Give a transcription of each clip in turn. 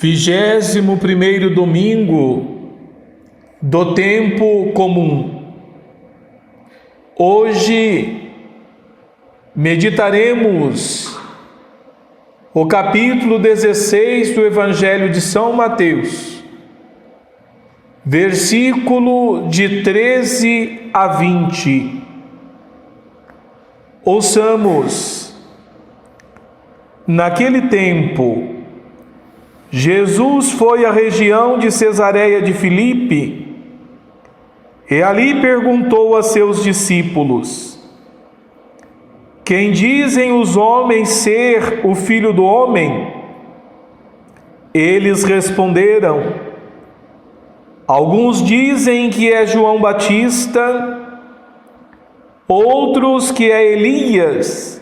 21º domingo do tempo comum. Hoje meditaremos o capítulo 16 do Evangelho de São Mateus, versículo de 13 a 20. Ouçamos. Naquele tempo, Jesus foi à região de Cesareia de Filipe e ali perguntou a seus discípulos: quem dizem os homens ser o Filho do Homem? Eles responderam: alguns dizem que é João Batista, outros que é Elias,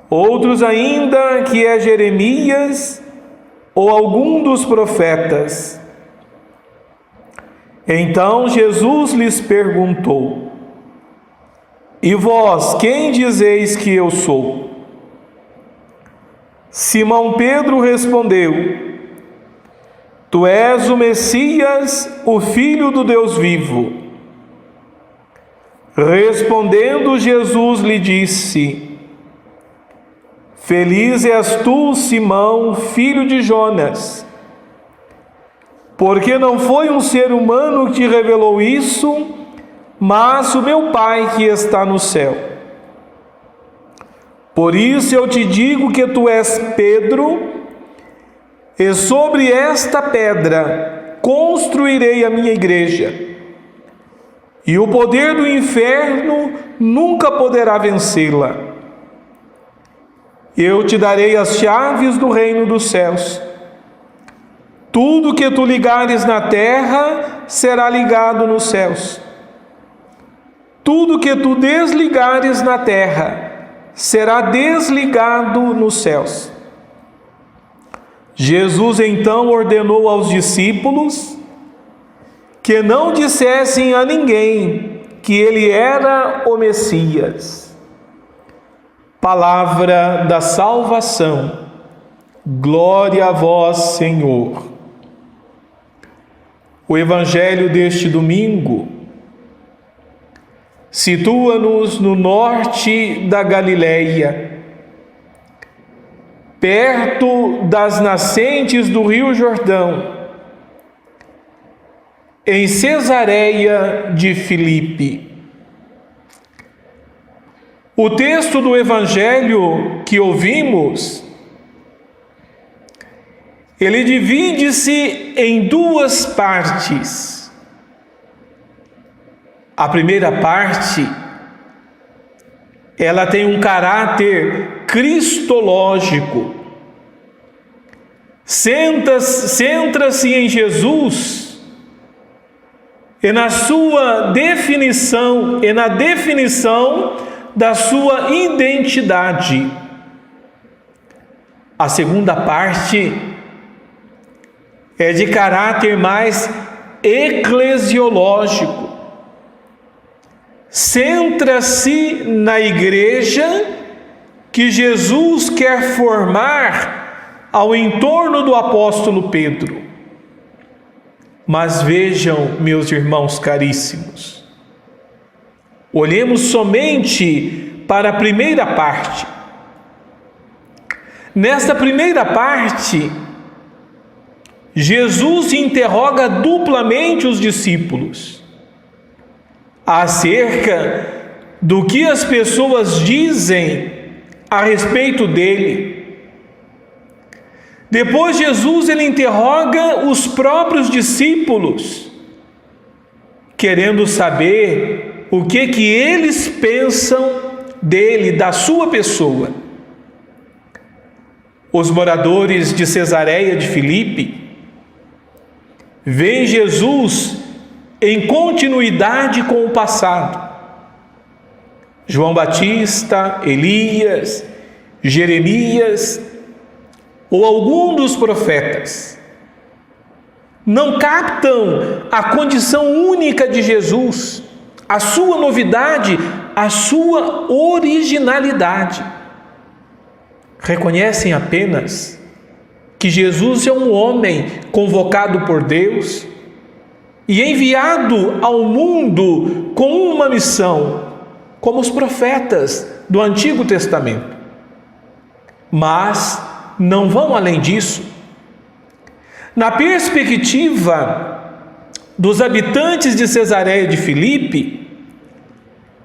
outros ainda que é Jeremias ou algum dos profetas. Então Jesus lhes perguntou: e vós, quem dizeis que eu sou? Simão Pedro respondeu: tu és o Messias, o Filho do Deus vivo. Respondendo Jesus lhe disse: feliz és tu, Simão, filho de Jonas, porque não foi um ser humano que te revelou isso, mas o meu Pai que está no céu. Por isso eu te digo que tu és Pedro, e sobre esta pedra construirei a minha igreja, e o poder do inferno nunca poderá vencê-la. Eu te darei as chaves do reino dos céus. Tudo que tu ligares na terra será ligado nos céus. Tudo que tu desligares na terra será desligado nos céus. Jesus então ordenou aos discípulos que não dissessem a ninguém que ele era o Messias. Palavra da salvação. Glória a vós, Senhor. O Evangelho deste domingo situa-nos no norte da Galileia, perto das nascentes do Rio Jordão, em Cesareia de Filipe. O texto do Evangelho que ouvimos, ele divide-se em duas partes. A primeira parte, ela tem um caráter cristológico. Centra-se em Jesus e na sua definição e na definição da sua identidade. A segunda parte é de caráter mais eclesiológico. Centra-se na igreja que Jesus quer formar ao entorno do apóstolo Pedro. Mas vejam, meus irmãos caríssimos, olhemos somente para a primeira parte. Nesta primeira parte, Jesus interroga duplamente os discípulos acerca do que as pessoas dizem a respeito dele. Depois Jesus ele interroga os próprios discípulos, querendo saber o que eles pensam dele, da sua pessoa. Os moradores de Cesareia de Filipe veem Jesus em continuidade com o passado. João Batista, Elias, Jeremias ou algum dos profetas não captam a condição única de Jesus, a sua novidade, a sua originalidade. Reconhecem apenas que Jesus é um homem convocado por Deus e enviado ao mundo com uma missão, como os profetas do Antigo Testamento. Mas não vão além disso. Na perspectiva dos habitantes de Cesareia de Filipe,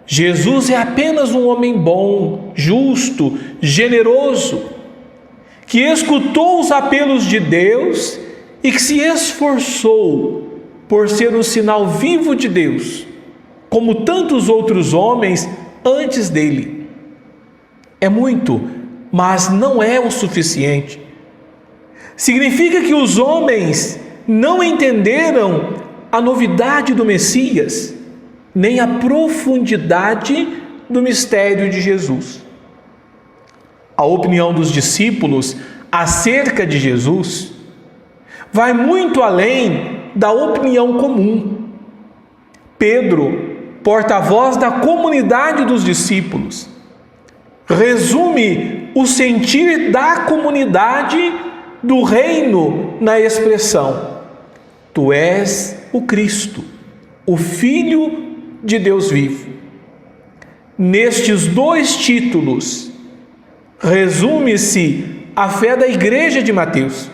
Jesus é apenas um homem bom, justo, generoso, que escutou os apelos de Deus e que se esforçou por ser um sinal vivo de Deus, como tantos outros homens antes dele. É muito, mas não é o suficiente. Significa que os homens não entenderam a novidade do Messias, nem a profundidade do mistério de Jesus. A opinião dos discípulos acerca de Jesus vai muito além da opinião comum. Pedro, porta-voz da comunidade dos discípulos, resume o sentir da comunidade do reino na expressão: Tu és o Cristo, o Filho de Deus vivo. Nestes dois títulos resume-se a fé da igreja de Mateus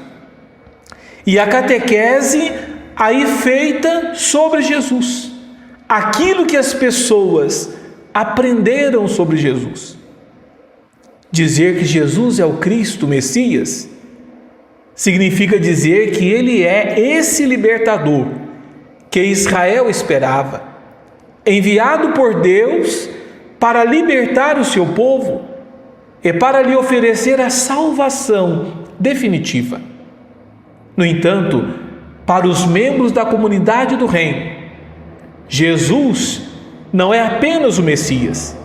e a catequese aí feita sobre Jesus, aquilo que as pessoas aprenderam sobre Jesus. Dizer que Jesus é o Cristo, o Messias, significa dizer que ele é esse libertador que Israel esperava, enviado por Deus para libertar o seu povo e para lhe oferecer a salvação definitiva. No entanto, para os membros da comunidade do reino, Jesus não é apenas o Messias,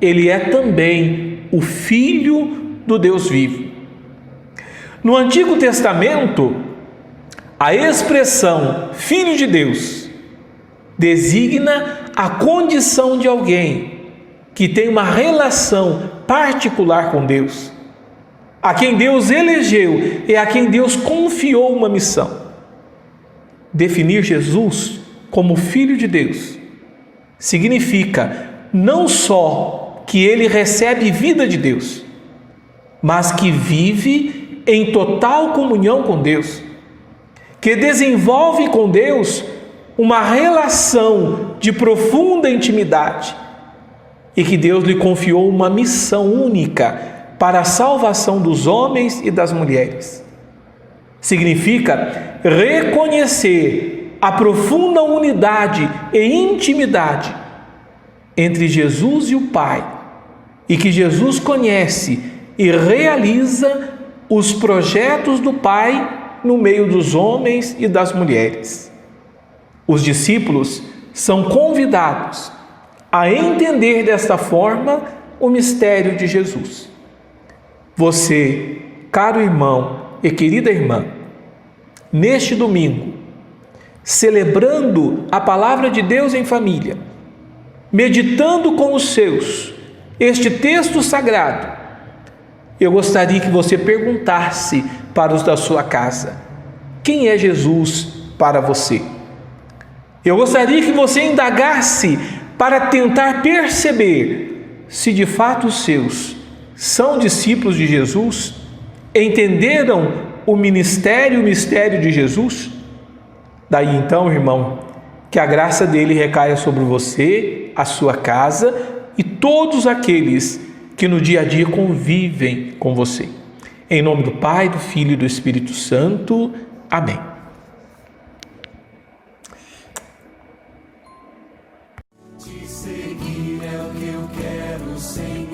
ele é também o Filho do Deus vivo. No Antigo Testamento, a expressão Filho de Deus designa a condição de alguém que tem uma relação particular com Deus, a quem Deus elegeu e a quem Deus confiou uma missão. Definir Jesus como Filho de Deus significa não só que ele recebe vida de Deus, mas que vive em total comunhão com Deus, que desenvolve com Deus uma relação de profunda intimidade e que Deus lhe confiou uma missão única para a salvação dos homens e das mulheres. Significa reconhecer a profunda unidade e intimidade entre Jesus e o Pai, e que Jesus conhece e realiza os projetos do Pai no meio dos homens e das mulheres. Os discípulos são convidados a entender desta forma o mistério de Jesus. Você, caro irmão e querida irmã, neste domingo, celebrando a palavra de Deus em família, meditando com os seus este texto sagrado, eu gostaria que você perguntasse para os da sua casa: quem é Jesus para você? Eu gostaria que você indagasse para tentar perceber se de fato os seus são discípulos de Jesus, entenderam o ministério e o mistério de Jesus. Daí então, irmão, que a graça dele recaia sobre você, a sua casa e todos aqueles que no dia a dia convivem com você. Em nome do Pai, do Filho e do Espírito Santo. Amém. Te seguir é o que eu quero, Senhor.